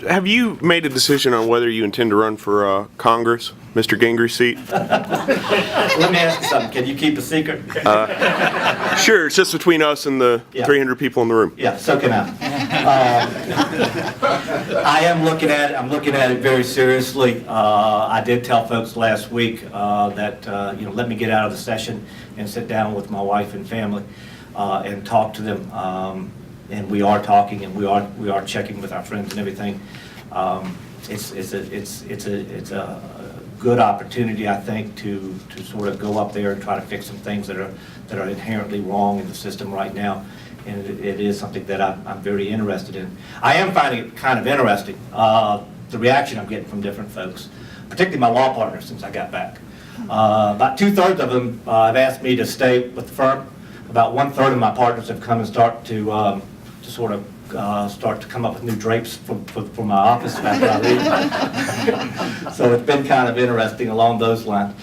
have you made a decision on whether you intend to run for Congress, Mr. Gingry's seat? Let me ask you something. Can you keep a secret? Sure, it's just between us and the 300 people in the room. Yeah, so can I. I am looking at it. I'm looking at it very seriously. I did tell folks last week that let me get out of the session and sit down with my wife and family and talk to them. And we are talking, and we are checking with our friends and everything. It's a good opportunity, I think, to sort of go up there and try to fix some things that are inherently wrong in the system right now. And it is something that I'm very interested in. I am finding it kind of interesting, the reaction I'm getting from different folks, particularly my law partners since I got back. About 2/3 of them have asked me to stay with the firm. About 1/3 of my partners have come and start to come up with new drapes for my office after I leave. So it's been kind of interesting along those lines.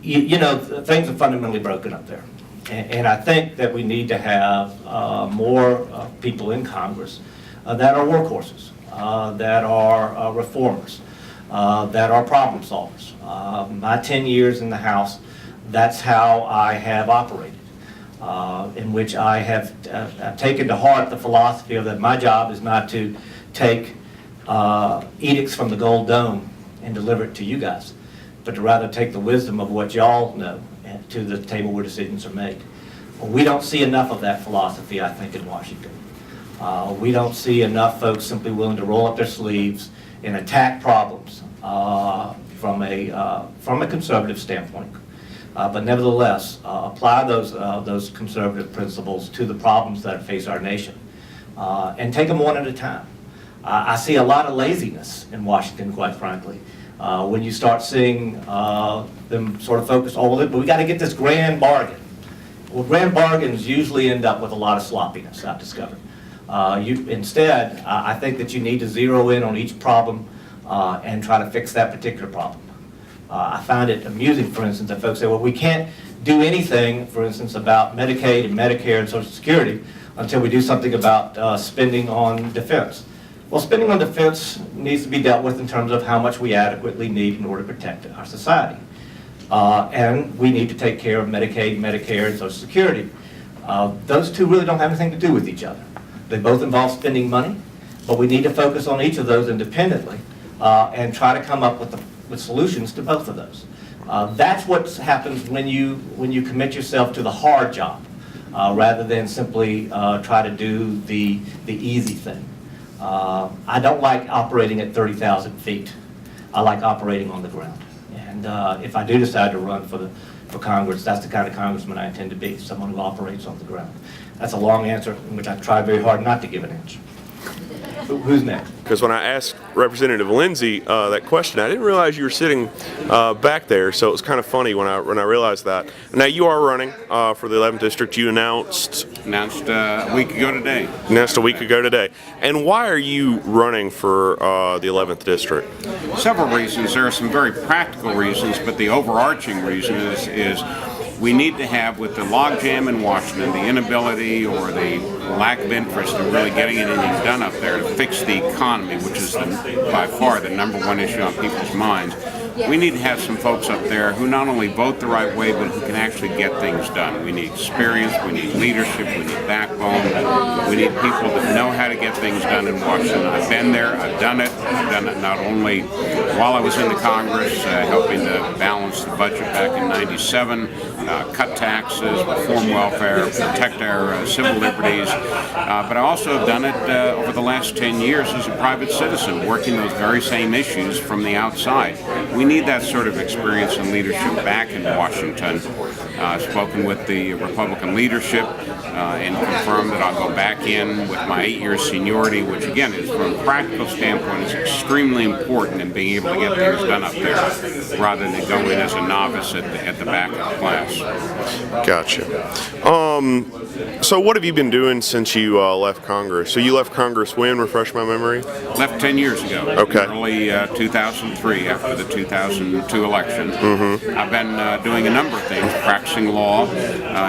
Things are fundamentally broken up there. And I think that we need to have more people in Congress that are workhorses, that are reformers, that are problem solvers. My 10 years in the House, that's how I have operated, in which I have taken to heart the philosophy of that my job is not to take edicts from the Gold Dome and deliver it to you guys, but to rather take the wisdom of what y'all know to the table where decisions are made. We don't see enough of that philosophy, I think, in Washington. We don't see enough folks simply willing to roll up their sleeves and attack problems from a conservative standpoint. But nevertheless, apply those conservative principles to the problems that face our nation, and take them one at a time. I see a lot of laziness in Washington, quite frankly. When you start seeing them sort of focus all of it, but we got to get this grand bargain. Well, grand bargains usually end up with a lot of sloppiness, I've discovered. Instead, I think that you need to zero in on each problem and try to fix that particular problem. I find it amusing, for instance, that folks say, well, we can't do anything, for instance, about Medicaid and Medicare and Social Security until we do something about spending on defense. Well, spending on defense needs to be dealt with in terms of how much we adequately need in order to protect our society. And we need to take care of Medicaid, Medicare, and Social Security. Those two really don't have anything to do with each other. They both involve spending money, but we need to focus on each of those independently and try to come up with solutions to both of those. That's what happens when you commit yourself to the hard job rather than simply try to do the easy thing. I don't like operating at 30,000 feet. I like operating on the ground. And if I do decide to run for Congress, that's the kind of congressman I intend to be, someone who operates on the ground. That's a long answer in which I've tried very hard not to give an answer. Who's next? Because when I asked Representative Lindsey that question, I didn't realize you were sitting back there, so it was kind of funny when I realized that. Now you are running for the 11th District. You announced a week ago today. Announced a week ago today. And why are you running for the 11th District? Several reasons. There are some very practical reasons, but the overarching reason is we need to have, with the logjam in Washington, the inability or the lack of interest in really getting anything done up there to fix the economy, which is by far the #1 issue on people's minds. We need to have some folks up there who not only vote the right way, but who can actually get things done. We need experience, we need leadership, we need backbone, we need people that know how to get things done in Washington. I've been there, I've done it not only while I was in the Congress, helping to balance the budget back in '97, cut taxes, reform welfare, protect our civil liberties, but I also have done it over the last 10 years as a private citizen, working those very same issues from the outside. We need that sort of experience and leadership back in Washington. I've spoken with the Republican leadership and confirmed that I'll go back in with my 8 years seniority, which again is, from a practical standpoint, is extremely important in being able to get things done up there rather than go in as a novice at the back of the class. Gotcha. So what have you been doing since you left Congress? So you left Congress when? Refresh my memory. Left 10 years ago. Okay. In early 2003, after the 2002 election. Mm-hmm. I've been doing a number of things, taxing law,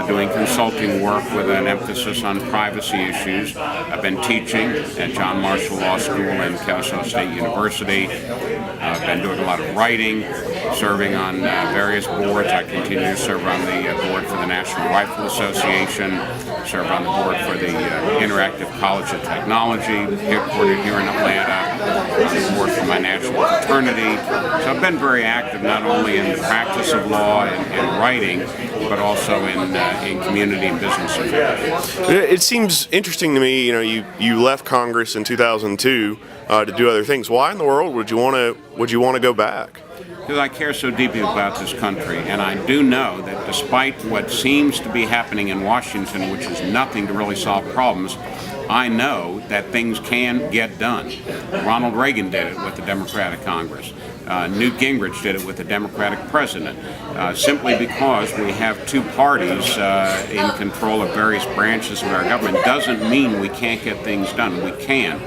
doing consulting work with an emphasis on privacy issues. I've been teaching at John Marshall Law School and Kennesaw State University. I've been doing a lot of writing, serving on various boards. I continue to serve on the board for the National Rifle Association, serve on the board for the Interactive College of Technology, headquartered here in Atlanta, on the board for my national fraternity. So I've been very active not only in the practice of law and writing, but also in community and business affairs. It seems interesting to me, you left Congress in 2002 to do other things. Why in the world would you want to go back? Because I care so deeply about this country, and I do know that despite what seems to be happening in Washington, which is nothing to really solve problems, I know that things can get done. Ronald Reagan did it with the Democratic Congress. Newt Gingrich did it with the Democratic president. Simply because we have two parties in control of various branches of our government doesn't mean we can't get things done. We can.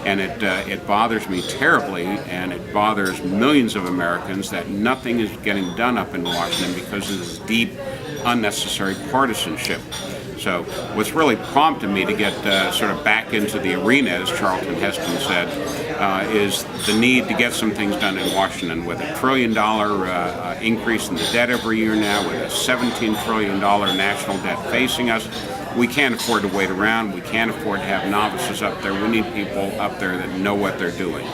And it bothers me terribly, and it bothers millions of Americans that nothing is getting done up in Washington because of this deep, unnecessary partisanship. So what's really prompted me to get sort of back into the arena, as Charlton Heston said, is the need to get some things done in Washington. With $1 trillion increase in the debt every year now, with a $17 trillion national debt facing us, we can't afford to wait around. We can't afford to have novices up there. We need people up there that know what they're doing.